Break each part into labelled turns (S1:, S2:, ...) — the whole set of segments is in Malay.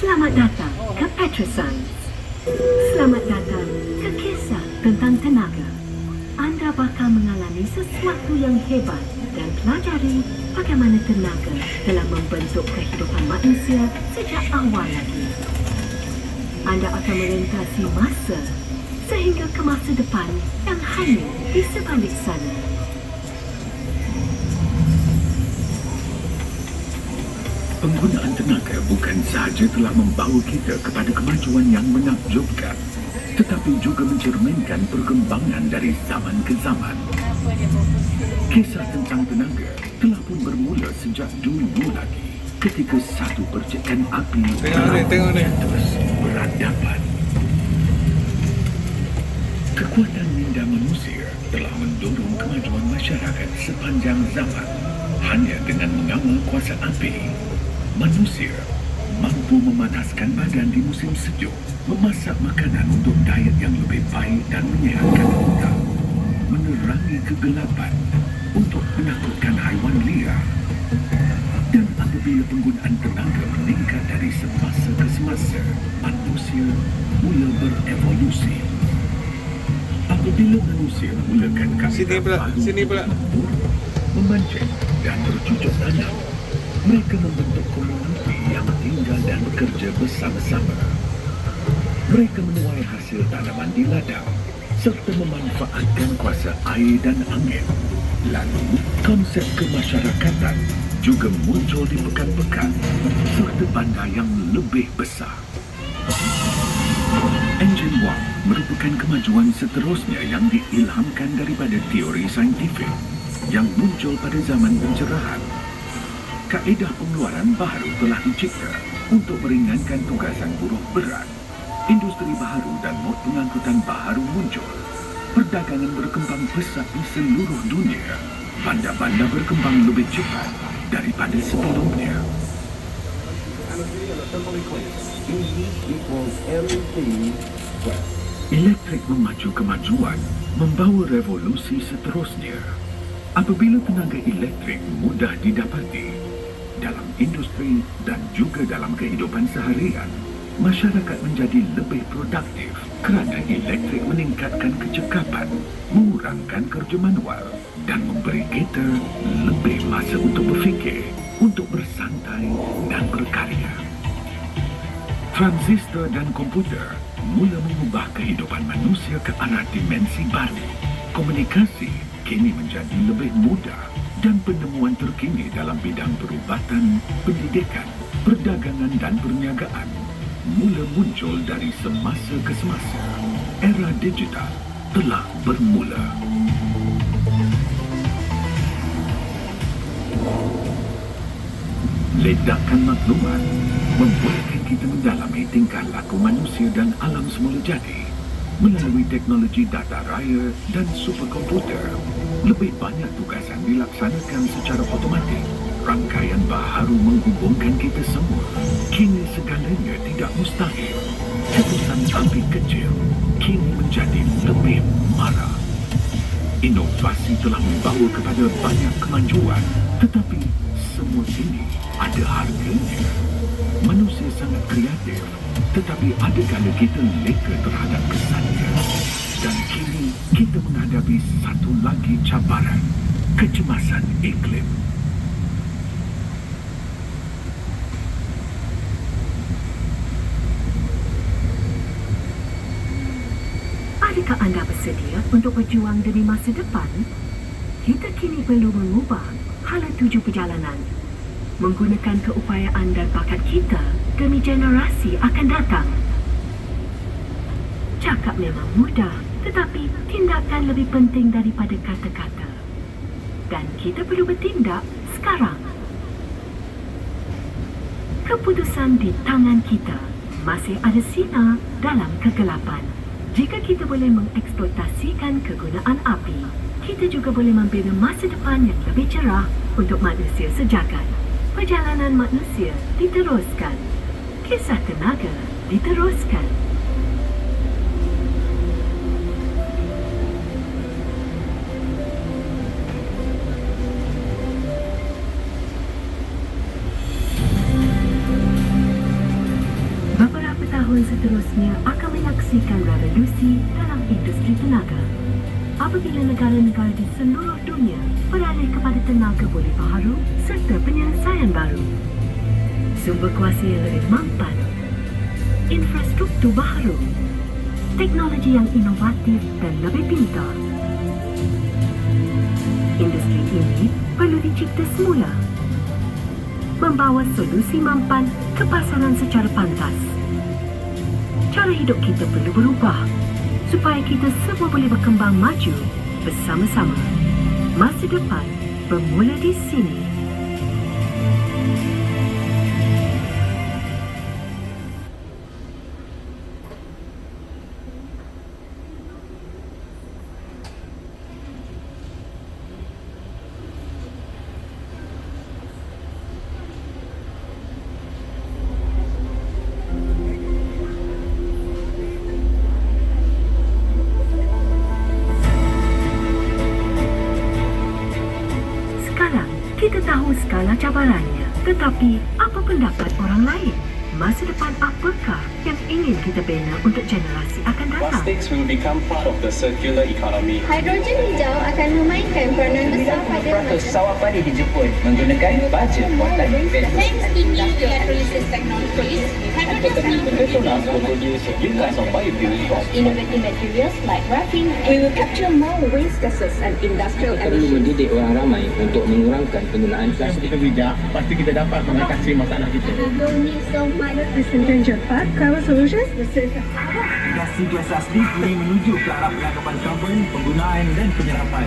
S1: Selamat datang ke Petroscience. Selamat datang ke kisah tentang tenaga. Anda bakal mengalami sesuatu yang hebat dan pelajari bagaimana tenaga telah membentuk kehidupan manusia sejak awal lagi. Anda akan melintasi masa sehingga ke masa depan yang hanya di sebalik sana.
S2: Penggunaan tenaga bukan sahaja telah membawa kita kepada kemajuan yang menakjubkan, tetapi juga mencerminkan perkembangan dari zaman ke zaman. Kisah tentang tenaga telah pun bermula sejak dulu lagi, ketika satu percikan api terus berhadapan. Kekuatan minda manusia telah mendorong kemajuan masyarakat sepanjang zaman. Hanya dengan mengawal kuasa api, manusia mampu memanaskan badan di musim sejuk, memasak makanan untuk diet yang lebih baik dan menyehatkan otak, menerangi kegelapan untuk menakutkan haiwan liar. Dan apabila penggunaan tenaga meningkat dari semasa ke semasa, manusia mula berevolusi. Apabila manusia mulakan kaedah baru memancing dan bercucuk tanam, mereka membentuk komuniti yang tinggal dan bekerja bersama-sama. Mereka menuai hasil tanaman di ladang serta memanfaatkan kuasa air dan angin. Lalu, konsep kemasyarakatan juga muncul di pekan-pekan serta bandar yang lebih besar. Engine Wang merupakan kemajuan seterusnya yang diilhamkan daripada teori saintifik yang muncul pada zaman pencerahan. Kaedah pengeluaran baharu telah dicipta untuk meringankan tugasan buruh berat. Industri baharu dan mod pengangkutan baharu muncul. Perdagangan berkembang pesat di seluruh dunia. Bandar-bandar berkembang lebih cepat daripada sebelumnya. Elektrik memaju kemajuan, membawa revolusi seterusnya. Apabila tenaga elektrik mudah didapati dalam industri dan juga dalam kehidupan seharian, masyarakat menjadi lebih produktif kerana elektrik meningkatkan kecekapan, mengurangkan kerja manual dan memberi kita lebih masa untuk berfikir, untuk bersantai dan berkarya. Transistor dan komputer mula mengubah kehidupan manusia ke arah dimensi baru. Komunikasi kini menjadi lebih mudah dan penemuan terkini dalam bidang perubatan, pendidikan, perdagangan dan perniagaan mula muncul dari semasa ke semasa. Era digital telah bermula. Ledakan maklumat membolehkan kita mendalami tingkah laku manusia dan alam semula jadi. Melalui teknologi data raya dan superkomputer, lebih banyak tugasan dilaksanakan secara otomatik. Rangkaian baharu menghubungkan kita semua. Kini segalanya tidak mustahil. Cetusan api kecil kini menjadi lebih marah. Inovasi telah membawa kepada banyak kemajuan, tetapi semua ini ada harganya. Manusia sangat kreatif, tetapi ada kala kita leka terhadap kesannya. Dan kini kita menghadapi satu lagi cabaran, kecemasan iklim.
S1: Adakah anda bersedia untuk berjuang demi masa depan? Kita kini perlu mengubah hala tuju perjalanan, menggunakan keupayaan dan bakat kita demi generasi akan datang. Cakap memang mudah, tetapi tindakan lebih penting daripada kata-kata. Dan kita perlu bertindak sekarang. Keputusan di tangan kita. Masih ada sinar dalam kegelapan. Jika kita boleh mengeksploitasikan kegunaan api, kita juga boleh membina masa depan yang lebih cerah untuk manusia sejagat. Perjalanan manusia diteruskan. Kisah tenaga diteruskan. tahun seterusnya akan menyaksikan revolusi dalam industri tenaga. Apabila negara-negara di seluruh dunia beralih kepada tenaga boleh baharu serta penyelesaian baru, sumber kuasa yang lebih mampan, infrastruktur baharu, teknologi yang inovatif dan lebih pintar. Industri ini perlu dicipta semula, membawa solusi mampan ke pasaran secara pantas. Cara hidup kita perlu berubah supaya kita semua boleh berkembang maju bersama-sama. Masa depan bermula di sini. Kita tahu skala cabarannya, tetapi apa pendapat orang lain? Masa depan apakah yang ingin kita bina untuk generasi akan datang?
S3: Plastics will become part of the circular economy.
S4: Hidrogen hijau akan memainkan peranan besar pada
S5: 90% sawah padi dijemput menggunakan baja buatan bambu.
S4: Thanks to new electrolysis technologies, hydrogen
S3: Petronas will produce biogas of biofuel from
S4: innovative materials like graphene. We will capture more waste gases and industrial
S5: Kita perlu mendidik orang ramai untuk mengurangkan penggunaan
S6: Jika
S5: plastik.
S6: kita bijak, pasti kita dapat mengatasi masalah kita.
S4: Industri
S6: Industri gas asli kini menuju ke arah perlengkapan karbon, penggunaan dan penyerapan.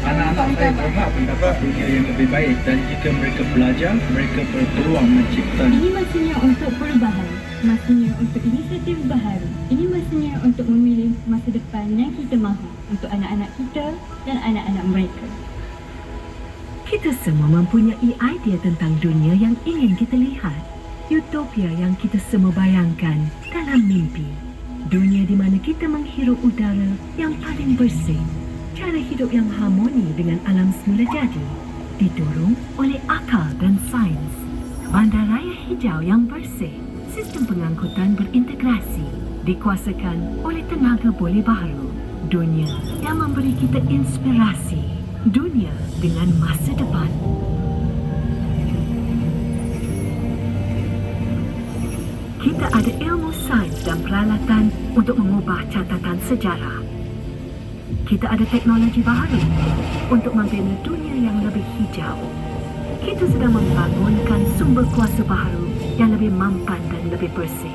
S6: Anak-anak saya berhak mendapat dunia yang lebih baik dan jika mereka belajar, mereka berpeluang mencipta.
S7: Ini masanya untuk perubahan, masanya untuk inisiatif baharu. Ini masanya untuk memilih masa depan yang kita mahu untuk anak-anak kita dan anak-anak mereka.
S1: Kita semua mempunyai idea tentang dunia yang ingin kita lihat. Utopia yang kita semua bayangkan dalam mimpi. Dunia di mana kita menghirup udara yang paling bersih. Cara hidup yang harmoni dengan alam semula jadi. Didorong oleh akal dan sains. Bandaraya hijau yang bersih. Sistem pengangkutan berintegrasi. Dikuasakan oleh tenaga boleh baharu. Dunia yang memberi kita inspirasi. Dunia dengan masa depan. Kita ada ilmu sains dan peralatan untuk mengubah catatan sejarah. Kita ada teknologi baharu untuk membina dunia yang lebih hijau. Kita sedang membangunkan sumber kuasa baharu yang lebih mampan dan lebih bersih.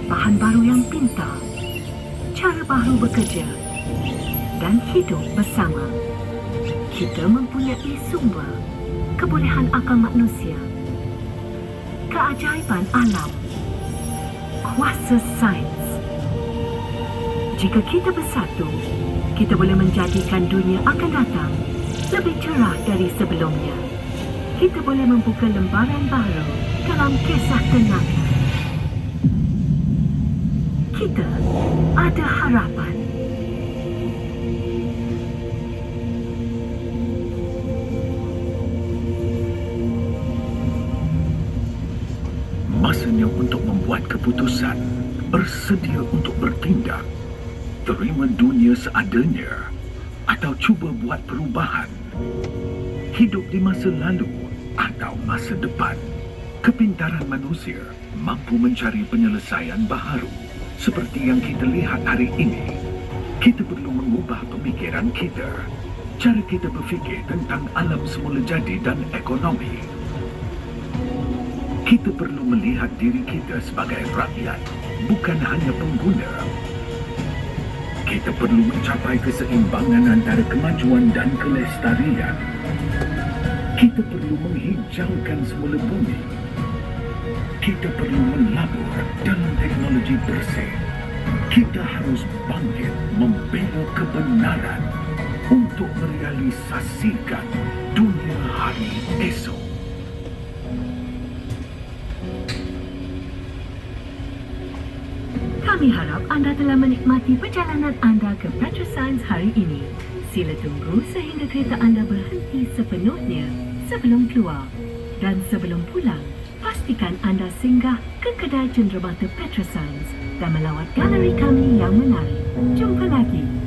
S1: Bahan baru yang pintar, cara baru bekerja dan hidup bersama. Kita mempunyai sumber, kebolehan akal manusia, keajaiban alam, kuasa sains. Jika kita bersatu, kita boleh menjadikan dunia akan datang lebih cerah dari sebelumnya. Kita boleh membuka lembaran baru dalam kisah tenaga. Kita ada harapan.
S2: Masanya untuk membuat keputusan, bersedia untuk bertindak, terima dunia seadanya, atau cuba buat perubahan. Hidup di masa lalu atau masa depan. Kepintaran manusia mampu mencari penyelesaian baharu seperti yang kita lihat hari ini. Kita perlu mengubah pemikiran kita, cara kita berfikir tentang alam semula jadi dan ekonomi. Kita perlu melihat diri kita sebagai rakyat, bukan hanya pengguna. Kita perlu mencapai keseimbangan antara kemajuan dan kelestarian. Kita perlu menghijaukan semula bumi. Kita perlu melabur dalam teknologi bersih. Kita harus bangkit membela kebenaran untuk merealisasikan dunia hari esok.
S1: Kami harap anda telah menikmati perjalanan anda ke Petroscience hari ini. Sila tunggu sehingga kereta anda berhenti sepenuhnya sebelum keluar. Dan sebelum pulang, pastikan anda singgah ke kedai cenderamata Petroscience dan melawat galeri kami yang menarik. Jumpa lagi.